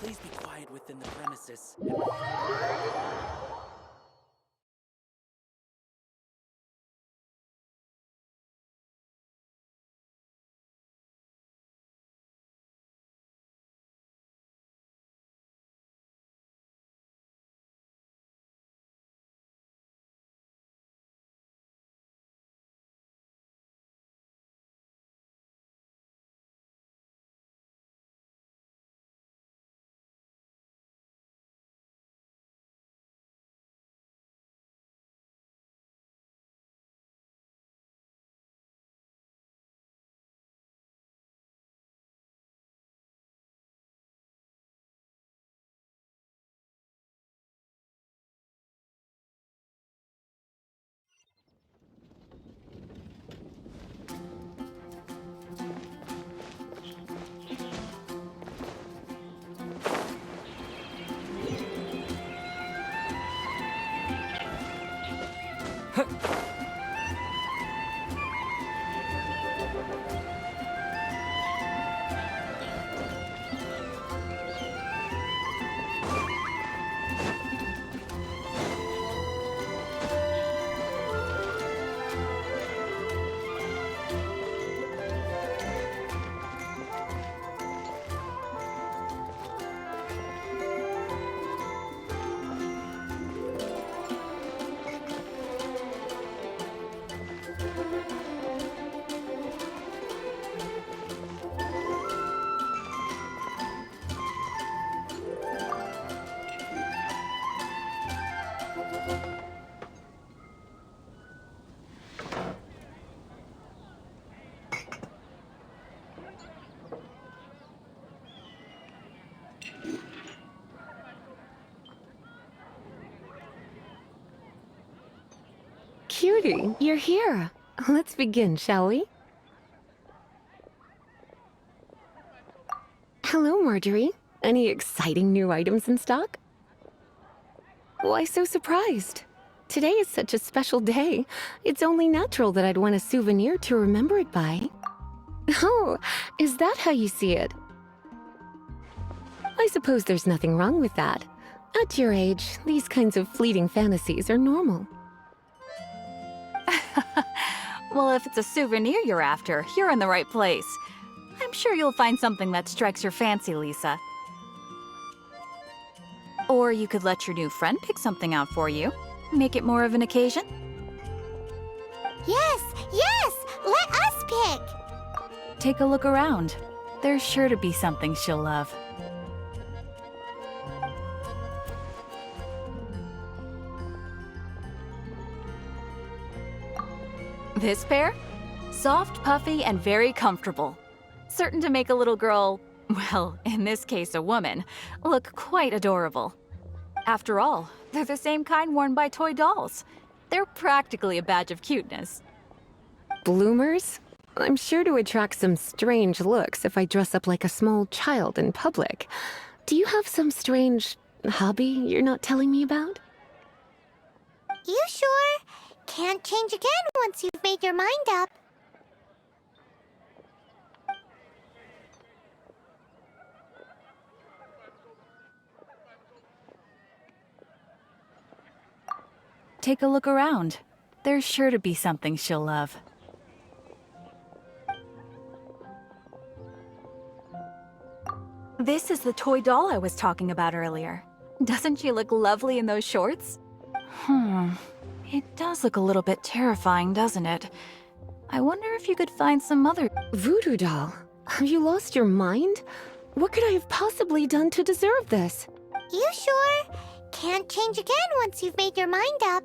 Please be quiet within the premises. Cutie, you're here. Let's begin, shall we? Hello, Marjorie. Any exciting new items in stock? Why so surprised? Today is such a special day. It's only natural that I'd want a souvenir to remember it by. Oh, is that how you see it? I suppose there's nothing wrong with that. At your age, these kinds of fleeting fantasies are normal. Well, if it's a souvenir you're after, you're in the right place. I'm sure you'll find something that strikes your fancy, Lisa. Or you could let your new friend pick something out for you. Make it more of an occasion. Yes, yes! Let us pick! Take a look around. There's sure to be something she'll love. This pair? Soft, puffy, and very comfortable. Certain to make a little girl, well, in this case a woman, look quite adorable. After all, they're the same kind worn by toy dolls. They're practically a badge of cuteness. Bloomers? I'm sure to attract some strange looks if I dress up like a small child in public. Do you have some strange hobby you're not telling me about? You sure? Can't change again once you've made your mind up. Take a look around. There's sure to be something she'll love. This is the toy doll I was talking about earlier. Doesn't she look lovely in those shorts? It does look a little bit terrifying, doesn't it? I wonder if you could find some other... Voodoo doll? Have you lost your mind? What could I have possibly done to deserve this? You sure? Can't change again once you've made your mind up.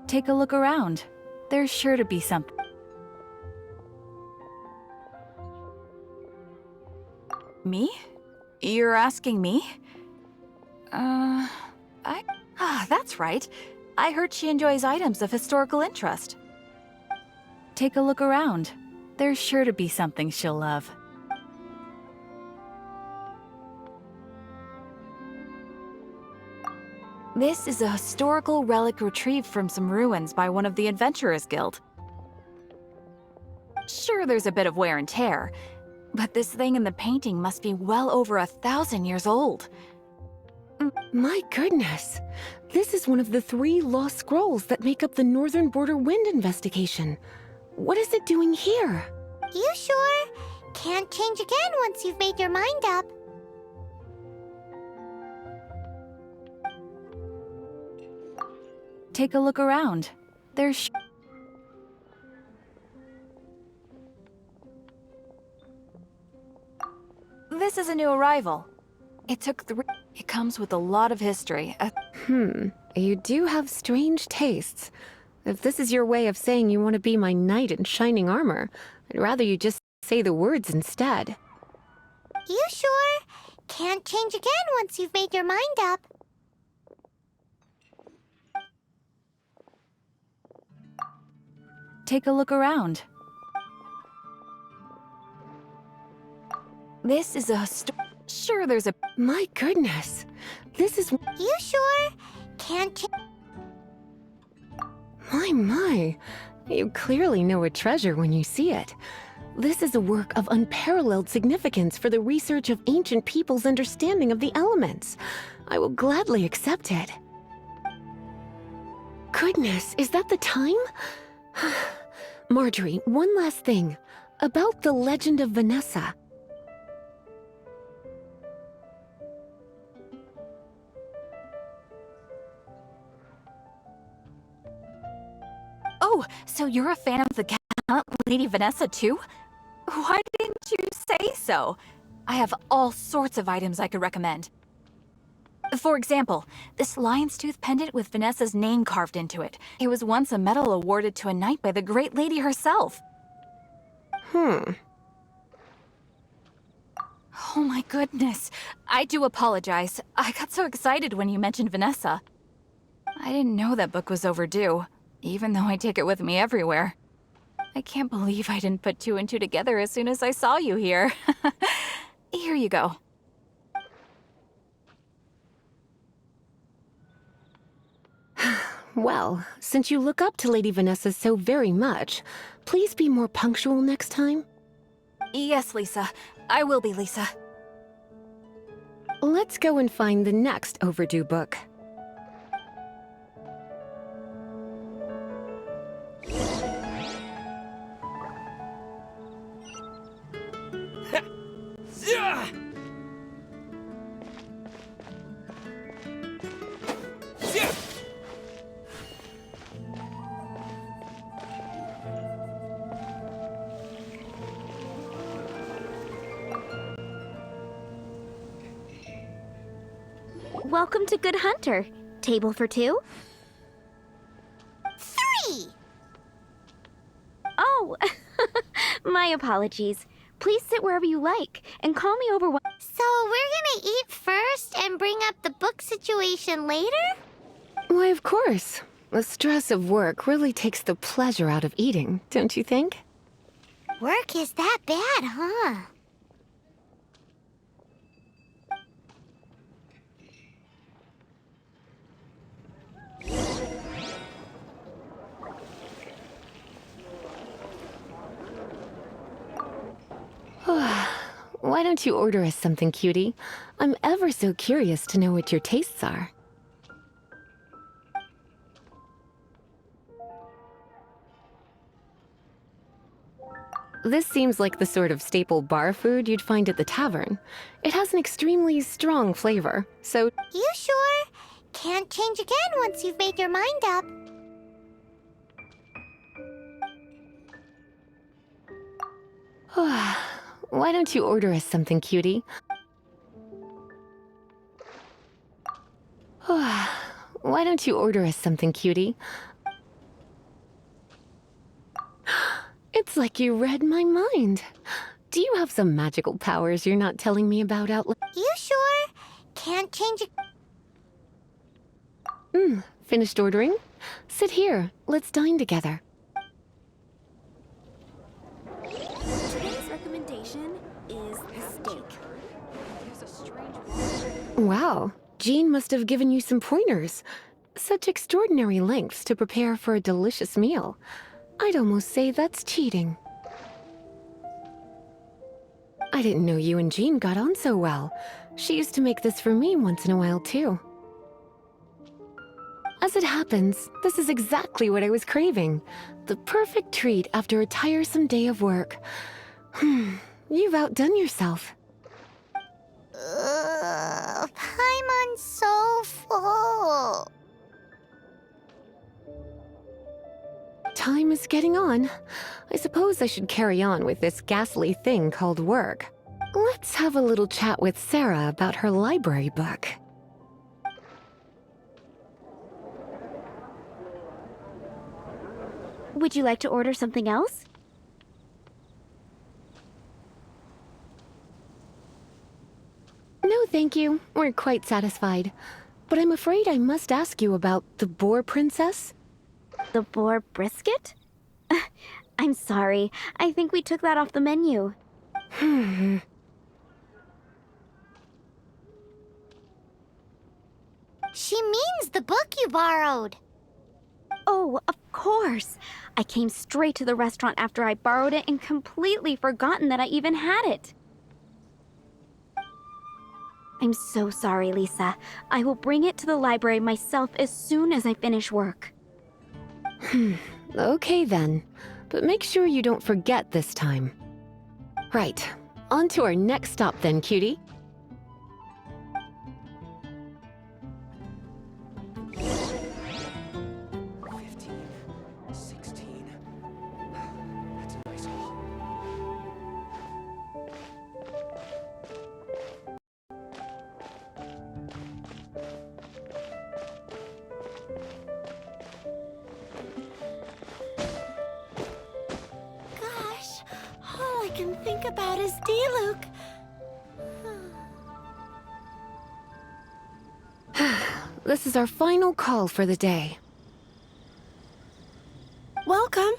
Take a look around. There's sure to be something. Me? You're asking me? That's right. I heard she enjoys items of historical interest. Take a look around. There's sure to be something she'll love. This is a historical relic retrieved from some ruins by one of the Adventurers Guild. Sure, there's a bit of wear and tear, but this thing in the painting must be well over 1,000 years old. My goodness. This is one of the 3 lost scrolls that make up the Northern Border Wind investigation. What is it doing here? You sure? Can't change again once you've made your mind up. Take a look around. There's This is a new arrival. It took 3. It comes with a lot of history. You do have strange tastes. If this is your way of saying you want to be my knight in shining armor, I'd rather you just say the words instead. You sure? Can't change again once you've made your mind up. Take a look around. This is a Sure, there's a... My goodness. This is... You sure? Can't change... My. You clearly know a treasure when you see it. This is a work of unparalleled significance for the research of ancient people's understanding of the elements. I will gladly accept it. Goodness, is that the time? Marjorie, one last thing. About the legend of Vanessa. Oh, so you're a fan of the gallant Lady Vanessa too? Why didn't you say so? I have all sorts of items I could recommend. For example, this lion's tooth pendant with Vanessa's name carved into it. It was once a medal awarded to a knight by the great lady herself. Oh my goodness. I do apologize. I got so excited when you mentioned Vanessa. I didn't know that book was overdue, even though I take it with me everywhere. I can't believe I didn't put 2 and 2 together as soon as I saw you here. Here you go. Well, since you look up to Lady Vanessa so very much, please be more punctual next time. Yes, Lisa. I will be, Lisa. Let's go and find the next overdue book. Welcome to Good Hunter. Table for 2? 3! Oh, my apologies. Please sit wherever you like, and call me over. So we're gonna eat first and bring up the book situation later? Why, of course. The stress of work really takes the pleasure out of eating, don't you think? Work is that bad, huh? Why don't you order us something, cutie? I'm ever so curious to know what your tastes are. This seems like the sort of staple bar food you'd find at the tavern. It has an extremely strong flavor, so... You sure? Can't change again once you've made your mind up. Why don't you order us something, cutie? Why don't you order us something, cutie? It's like you read my mind. Do you have some magical powers you're not telling me about out loud? You sure? Can't change Finished ordering? Sit here. Let's dine together. Today's recommendation is the steak. Wow, Jean must have given you some pointers. Such extraordinary lengths to prepare for a delicious meal. I'd almost say that's cheating. I didn't know you and Jean got on so well. She used to make this for me once in a while, too. As it happens, this is exactly what I was craving. The perfect treat after a tiresome day of work. You've outdone yourself. Paimon's so full. Time is getting on. I suppose I should carry on with this ghastly thing called work. Let's have a little chat with Sarah about her library book. Would you like to order something else? No, thank you. We're quite satisfied. But I'm afraid I must ask you about the Boar Princess. The boar brisket? I'm sorry. I think we took that off the menu. She means the book you borrowed. Oh, of course. I came straight to the restaurant after I borrowed it and completely forgotten that I even had it. I'm so sorry, Lisa. I will bring it to the library myself as soon as I finish work. Okay then. But make sure you don't forget this time. Right. On to our next stop then, cutie. That's a nice haul. Gosh, all I can think about is Diluc. This is our final call for the day. Welcome.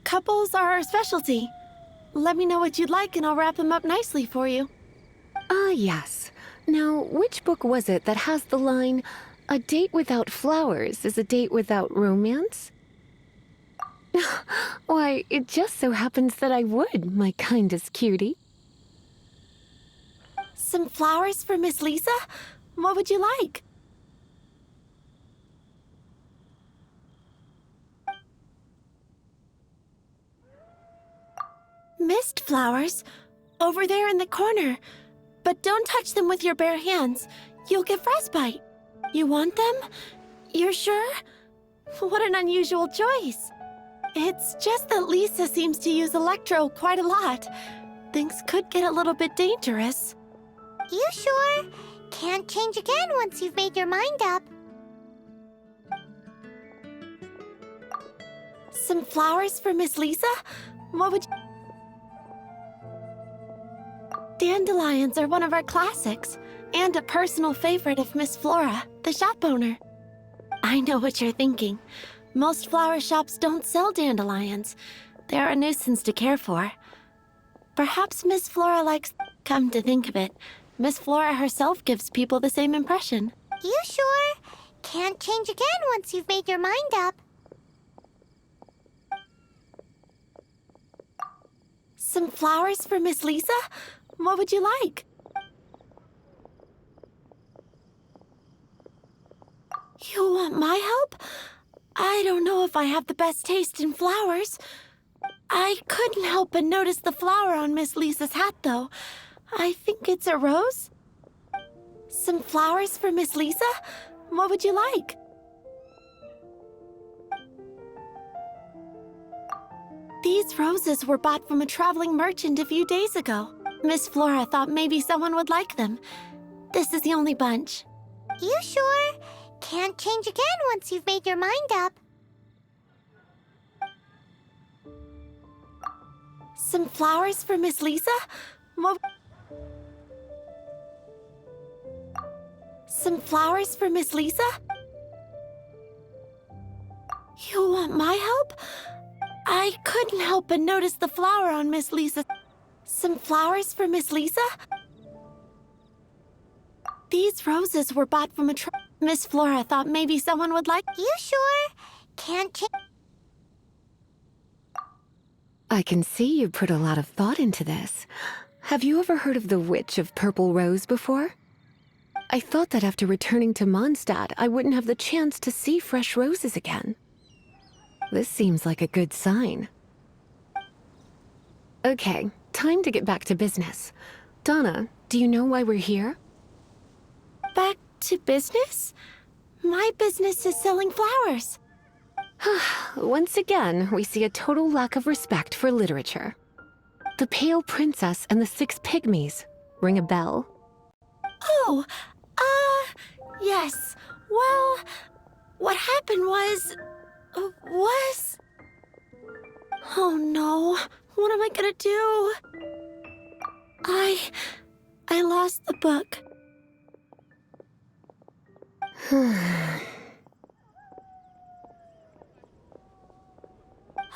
Couples are our specialty. Let me know what you'd like and I'll wrap them up nicely for you. Yes. Now, which book was it that has the line, "A date without flowers is a date without romance"? Why, it just so happens that I would, my kindest cutie. Some flowers for Miss Lisa? What would you like? Mist flowers? Over there in the corner. But don't touch them with your bare hands. You'll get frostbite. You want them? You're sure? What an unusual choice. It's just that Lisa seems to use Electro quite a lot. Things could get a little bit dangerous. You sure? Can't change again once you've made your mind up. Some flowers for Miss Lisa? What would you... Dandelions are one of our classics, and a personal favorite of Miss Flora, the shop owner. I know what you're thinking. Most flower shops don't sell dandelions. They're a nuisance to care for. Perhaps Miss Flora likes... Come to think of it, Miss Flora herself gives people the same impression. You sure? Can't change again once you've made your mind up. Some flowers for Miss Lisa? What would you like? You want my help? I don't know if I have the best taste in flowers. I couldn't help but notice the flower on Miss Lisa's hat, though. I think it's a rose? Some flowers for Miss Lisa? What would you like? These roses were bought from a traveling merchant a few days ago. Miss Flora thought maybe someone would like them. This is the only bunch. You sure? Can't change again once you've made your mind up. Some flowers for Miss Lisa? What... Some flowers for Miss Lisa? You want my help? I couldn't help but notice the flower on Miss Lisa. Some flowers for Miss Lisa? These roses were bought from a Miss Flora thought maybe someone would like... You sure? Can't change... I can see you put a lot of thought into this. Have you ever heard of the Witch of Purple Rose before? I thought that after returning to Mondstadt, I wouldn't have the chance to see fresh roses again. This seems like a good sign. Okay, time to get back to business. Donna, do you know why we're here? Back to business? My business is selling flowers. Once again, we see a total lack of respect for literature. The Pale Princess and the Six Pygmies. Ring a bell? Oh, yes. Well, what happened was... Oh no, what am I gonna do? I lost the book.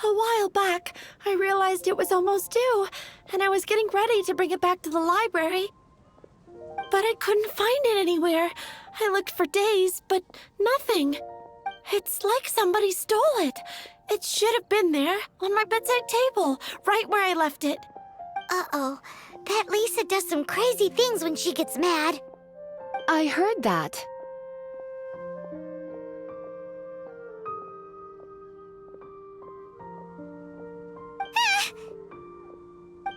A while back, I realized it was almost due, and I was getting ready to bring it back to the library. But I couldn't find it anywhere. I looked for days, but nothing. It's like somebody stole it. It should have been there, on my bedside table, right where I left it. Uh-oh. That Lisa does some crazy things when she gets mad. I heard that.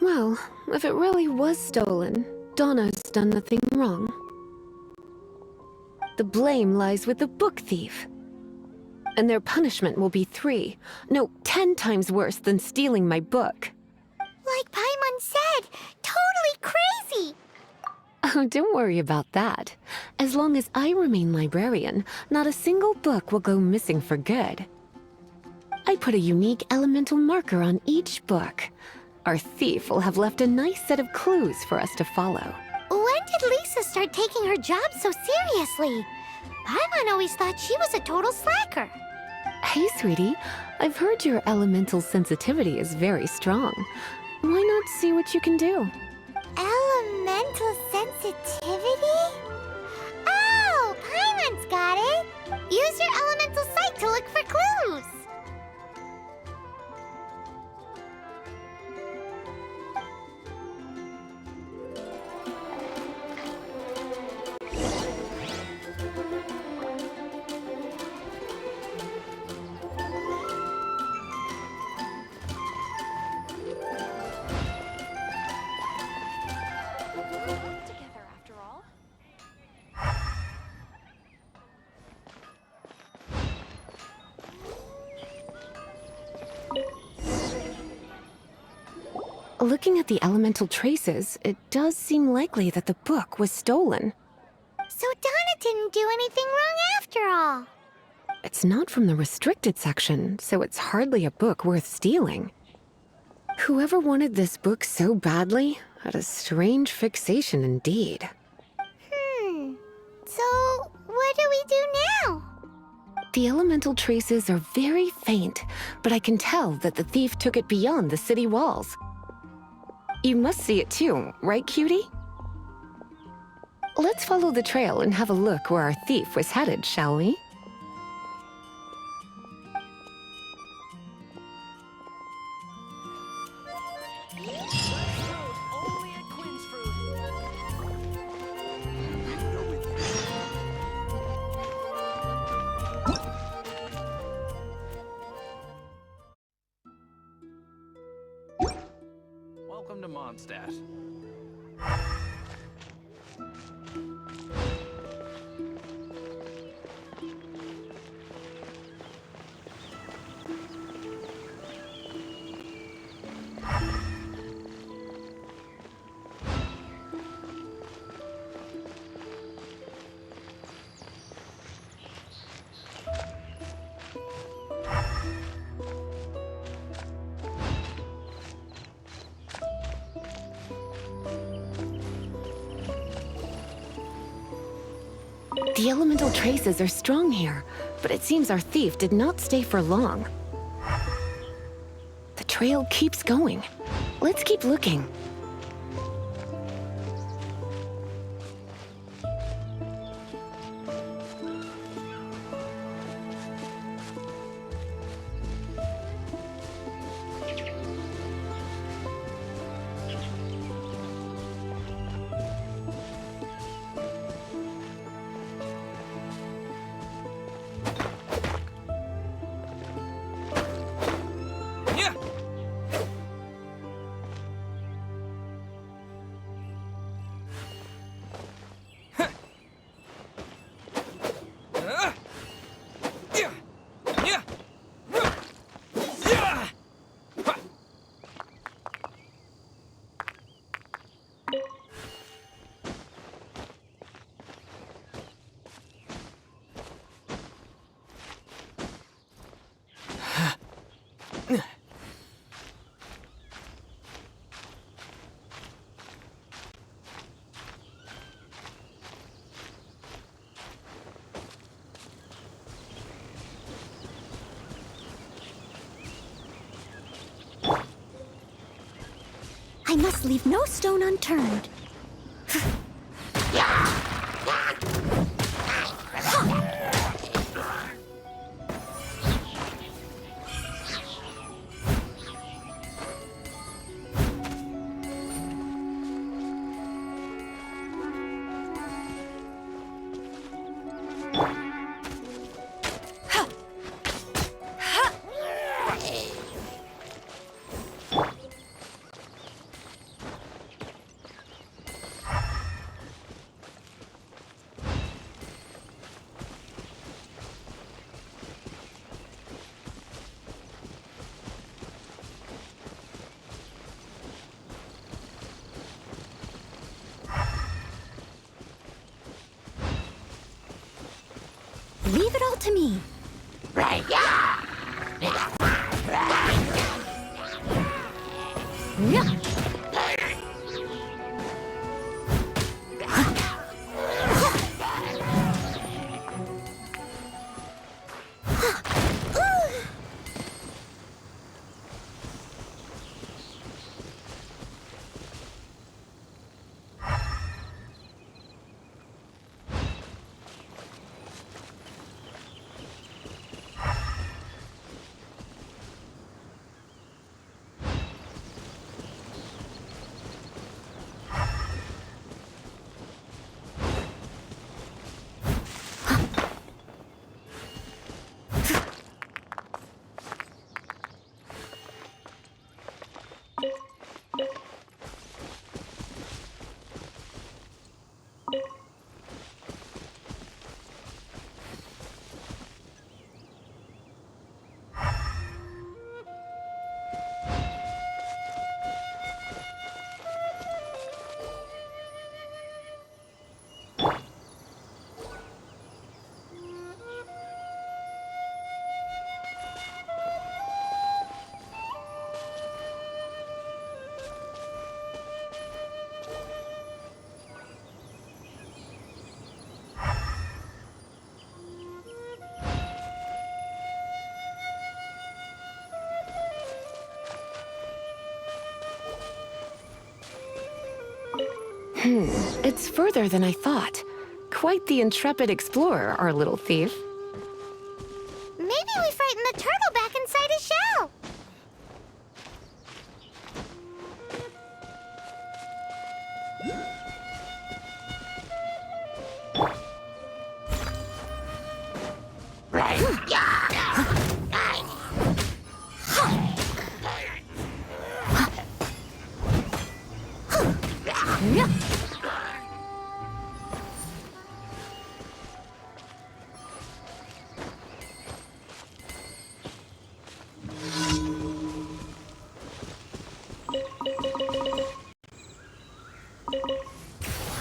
Well, if it really was stolen, Donna's done nothing wrong. The blame lies with the book thief. And their punishment will be 10 times worse than stealing my book. Like Paimon said, totally crazy. Oh, don't worry about that. As long as I remain librarian, not a single book will go missing for good. I put a unique elemental marker on each book. Our thief will have left a nice set of clues for us to follow. When did Lisa start taking her job so seriously? Paimon always thought she was a total slacker. Hey, sweetie, I've heard your elemental sensitivity is very strong. Why not see what you can do? Elemental sensitivity? Oh, Paimon's got it. Use your elemental sight to look for clues. Together after all. Looking at the elemental traces, it does seem likely that the book was stolen. So Donna didn't do anything wrong after all. It's not from the restricted section, so it's hardly a book worth stealing. Whoever wanted this book so badly had a strange fixation indeed. So what do we do now? The elemental traces are very faint, but I can tell that the thief took it beyond the city walls. You must see it too, right, cutie? Let's follow the trail and have a look where our thief was headed, shall we? Only at Quinn's Fruit. Welcome to Mondstadt. The elemental traces are strong here, but it seems our thief did not stay for long. The trail keeps going. Let's keep looking. I must leave no stone unturned. Leave it all to me. It's further than I thought. Quite the intrepid explorer, our little thief. Maybe we frightened the turtle back inside his shell.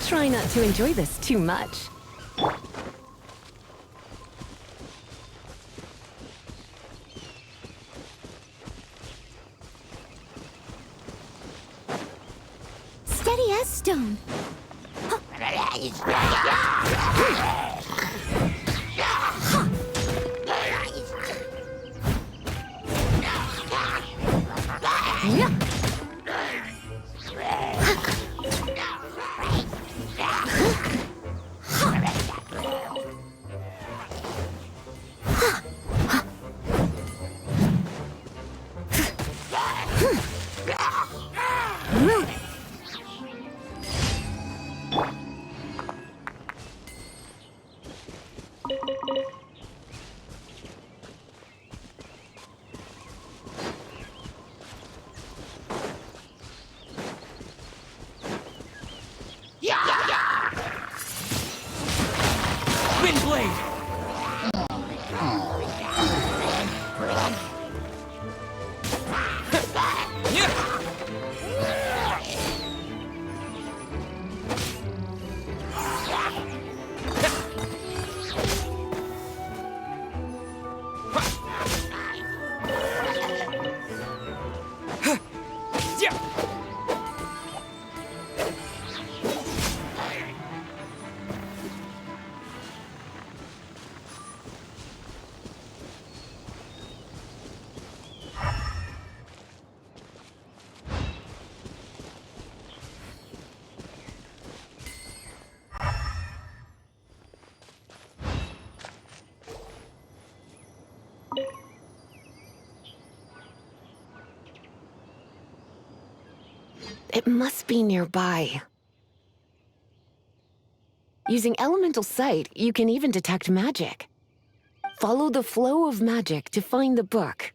Try not to enjoy this too much. Steady as stone. It must be nearby. Using elemental sight, you can even detect magic. Follow the flow of magic to find the book.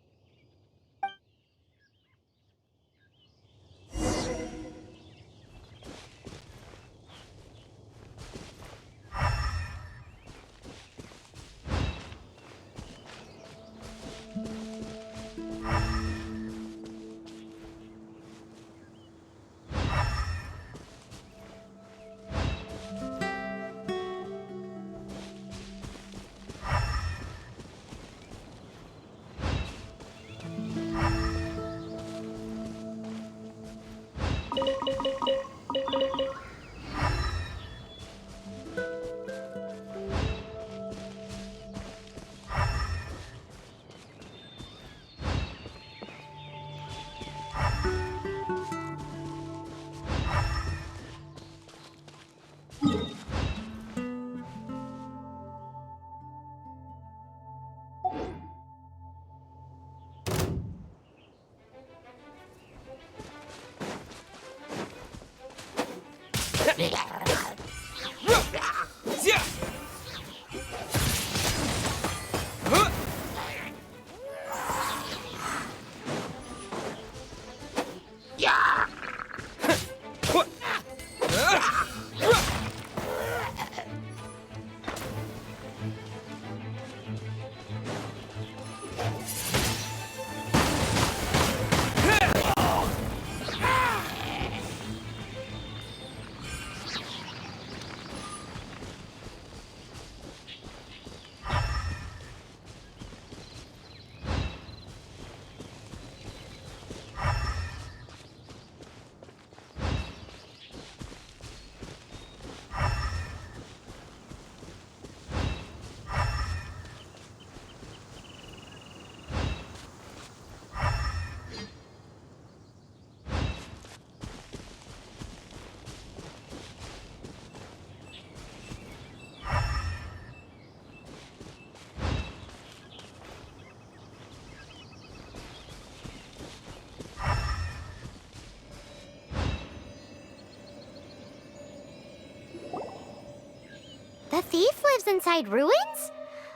The thief lives inside ruins?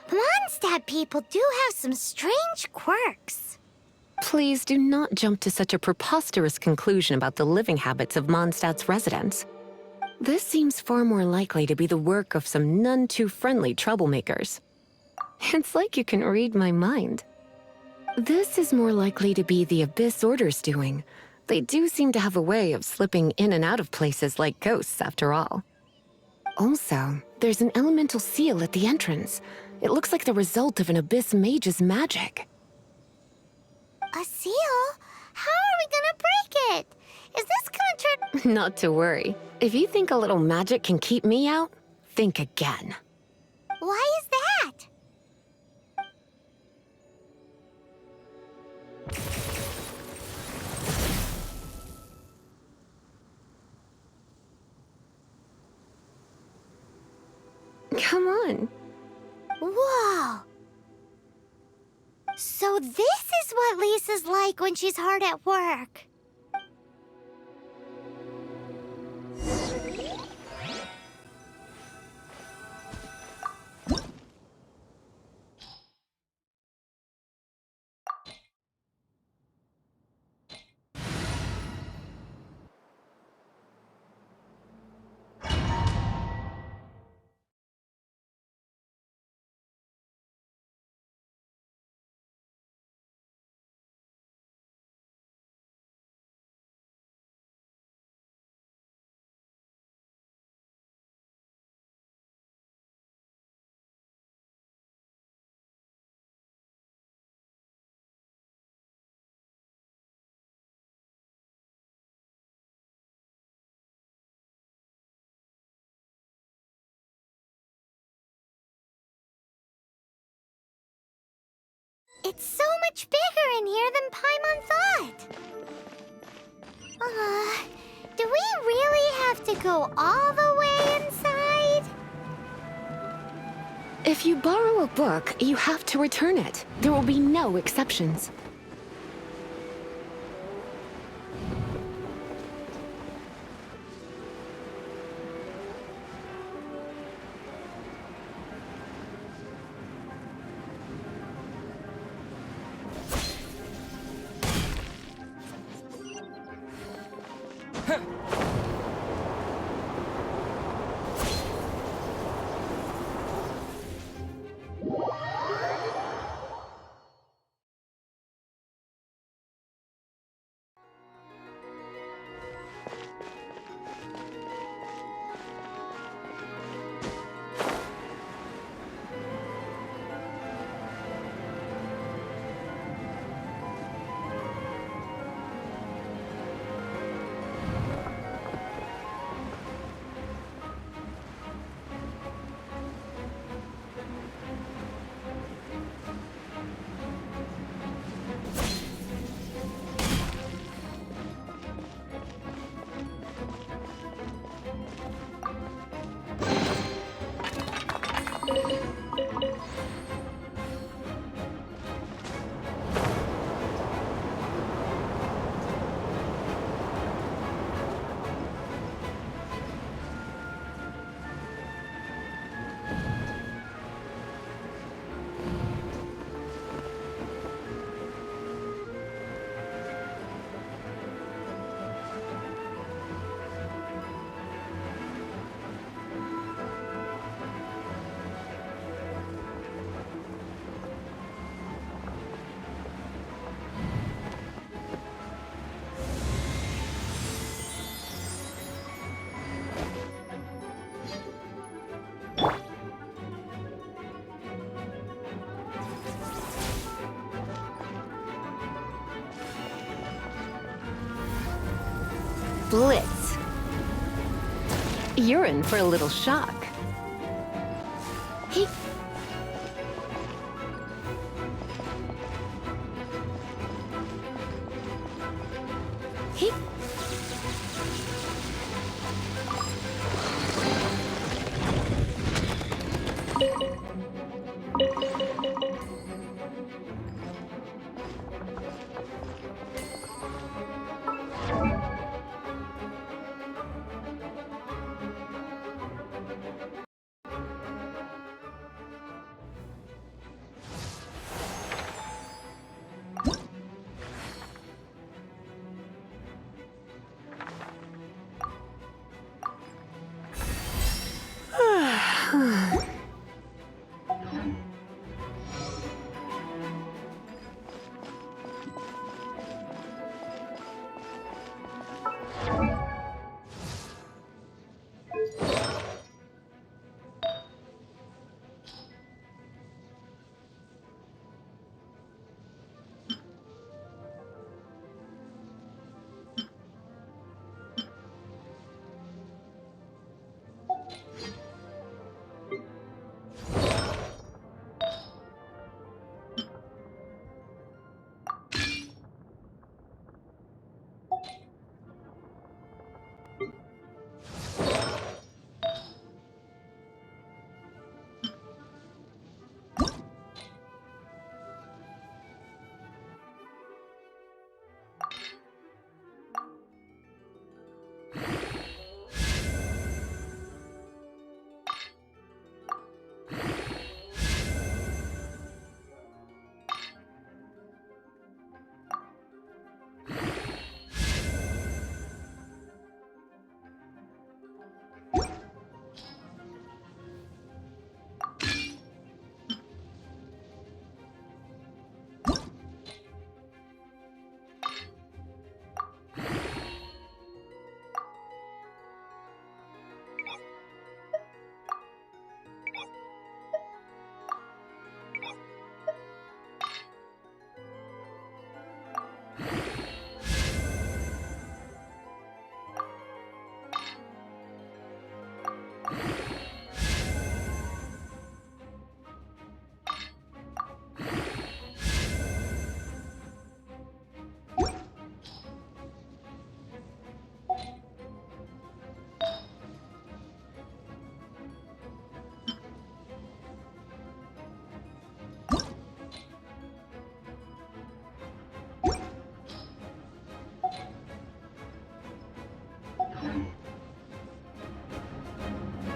Mondstadt people do have some strange quirks. Please do not jump to such a preposterous conclusion about the living habits of Mondstadt's residents. This seems far more likely to be the work of some none-too-friendly troublemakers. It's like you can read my mind. This is more likely to be the Abyss Order's doing. They do seem to have a way of slipping in and out of places like ghosts, after all. Also, there's an elemental seal at the entrance. It looks like the result of an Abyss mage's magic. A seal? How are we gonna break it? Is this gonna turn... Not to worry. If you think a little magic can keep me out, think again. Why is that? Come on. Whoa! So this is what Lisa's like when she's hard at work. It's so much bigger in here than Paimon thought. Do we really have to go all the way inside? If you borrow a book, you have to return it. There will be no exceptions. Blitz. You're in for a little shock. He... He...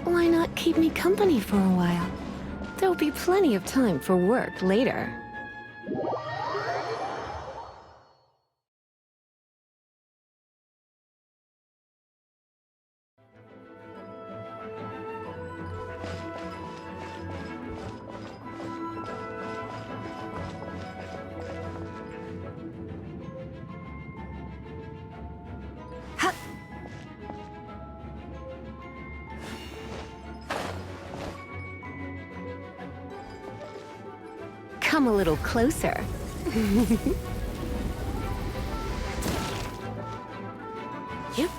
Why not keep me company for a while? There'll be plenty of time for work later. Come a little closer. Yep.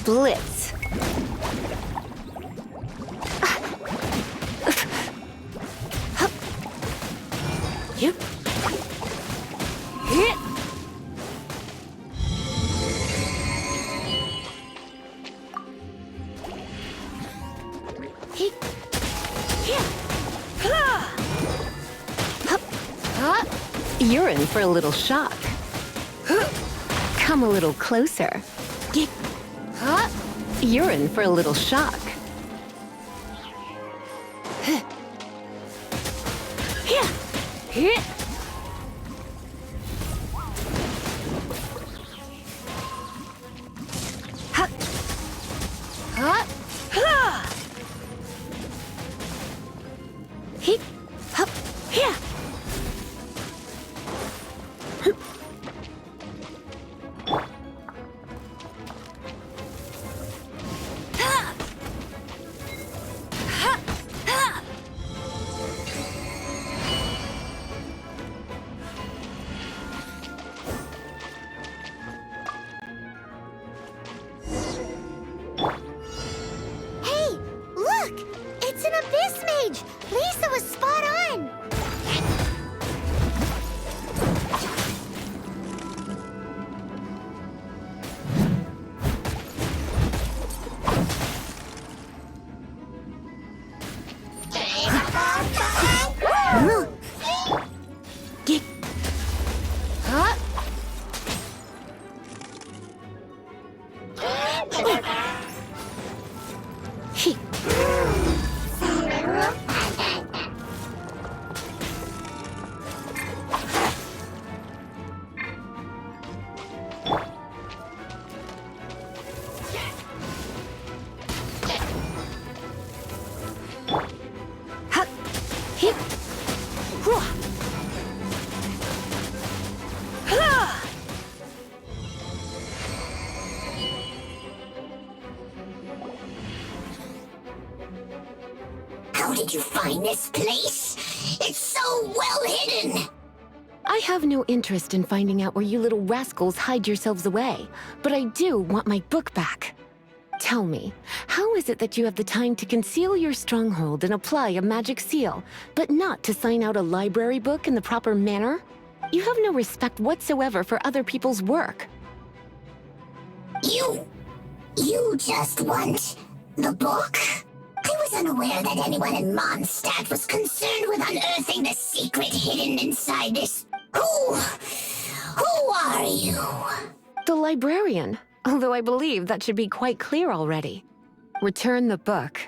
Blitz. Yep. Hit. You're in for a little shock. Come a little closer. You're in for a little shock. Hey, look! It's an Abyss Mage! Lisa was spot on! How did you find this place? It's so well hidden! I have no interest in finding out where you little rascals hide yourselves away, but I do want my book back. Tell me, how is it that you have the time to conceal your stronghold and apply a magic seal, but not to sign out a library book in the proper manner? You have no respect whatsoever for other people's work. You just want the book? I was was unaware that anyone in Mondstadt was concerned with unearthing the secret hidden inside this. Who are you? The librarian, although I believe that should be quite clear already. Return the book.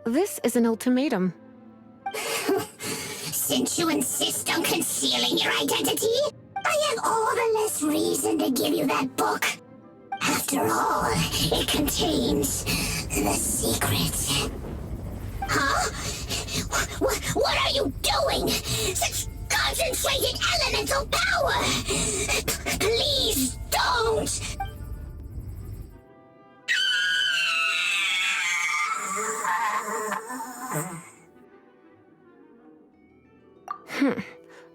This is an ultimatum. Since you insist on concealing your identity, I have all the less reason to give you that book. After all, it contains the secret. Huh? What are you doing? Such concentrated elemental power! Please don't!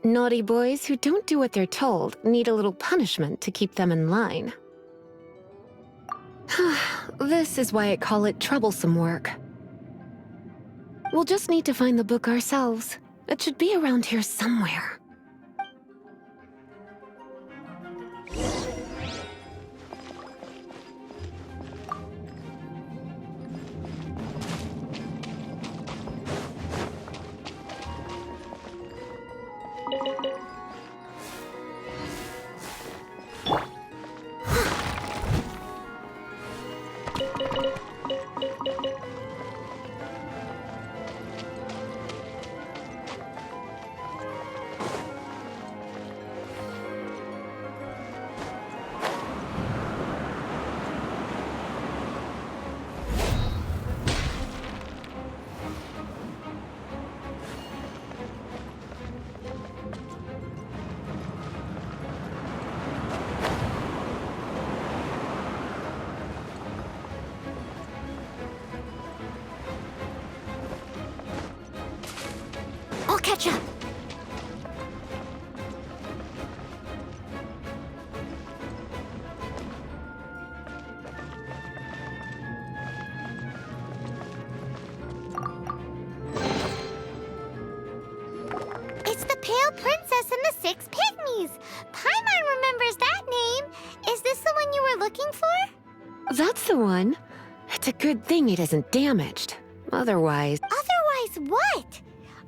Naughty boys who don't do what they're told need a little punishment to keep them in line. This is why I call it troublesome work. We'll just need to find the book ourselves. It should be around here somewhere. I'll catch up. It's the Pale Princess and the Six Pygmies. Paimon remembers that name. Is this the one you were looking for? That's the one. It's a good thing it isn't damaged. Otherwise... Otherwise what?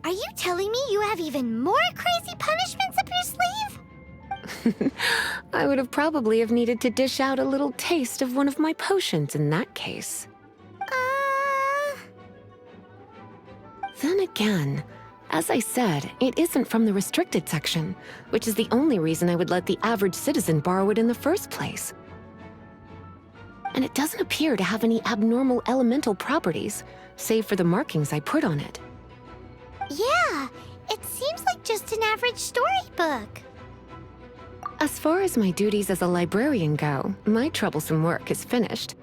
Are you telling me you have even more crazy punishments up your sleeve? I would have probably have needed to dish out a little taste of one of my potions in that case. Then again, as I said, it isn't from the restricted section, which is the only reason I would let the average citizen borrow it in the first place. And it doesn't appear to have any abnormal elemental properties, save for the markings I put on it. Yeah, it seems like just an average storybook. As far as my duties as a librarian go, my troublesome work is finished.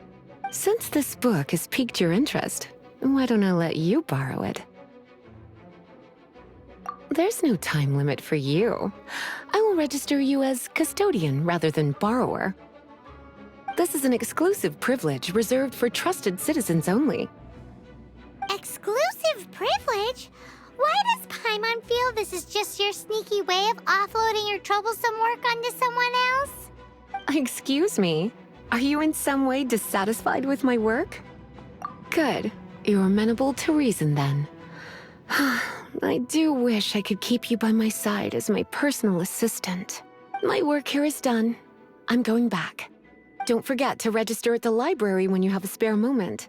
Since this book has piqued your interest, why don't I let you borrow it? There's no time limit for you. I will register you as custodian rather than borrower. This is an exclusive privilege reserved for trusted citizens only. Exclusive privilege? Why does Paimon feel this is just your sneaky way of offloading your troublesome work onto someone else? Excuse me? Are you in some way dissatisfied with my work? Good. You're amenable to reason then. I do wish I could keep you by my side as my personal assistant. My work here is done. I'm going back. Don't forget to register at the library when you have a spare moment.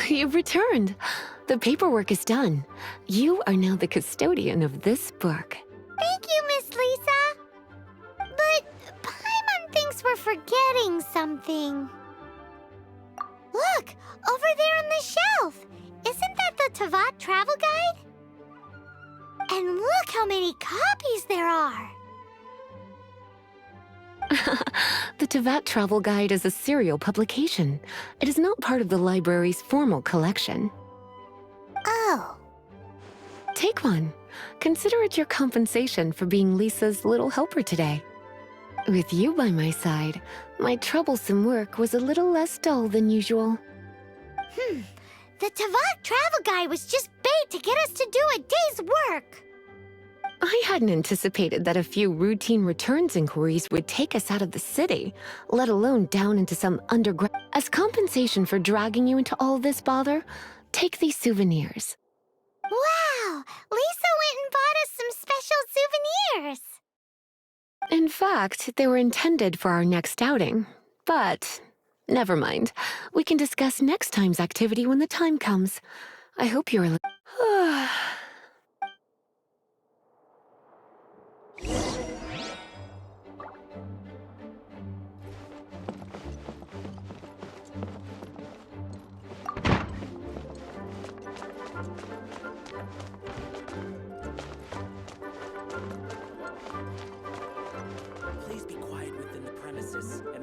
You've returned. The paperwork is done. You are now the custodian of this book. Thank you, Miss Lisa. But Paimon thinks we're forgetting something. Look, over there on the shelf. Isn't that the Tavat travel guide? And look how many copies there are. The Tavat Travel Guide is a serial publication. It is not part of the library's formal collection. Oh. Take one. Consider it your compensation for being Lisa's little helper today. With you by my side, my troublesome work was a little less dull than usual. The Tavat travel guide was just bait to get us to do a day's work. I hadn't anticipated that a few routine returns inquiries would take us out of the city, let alone down into some underground. As compensation for dragging you into all this bother, take these souvenirs. Wow! Lisa went and bought us some special souvenirs. In fact, they were intended for our next outing. But never mind. We can discuss next time's activity when the time comes. I hope you're... Please be quiet within the premises and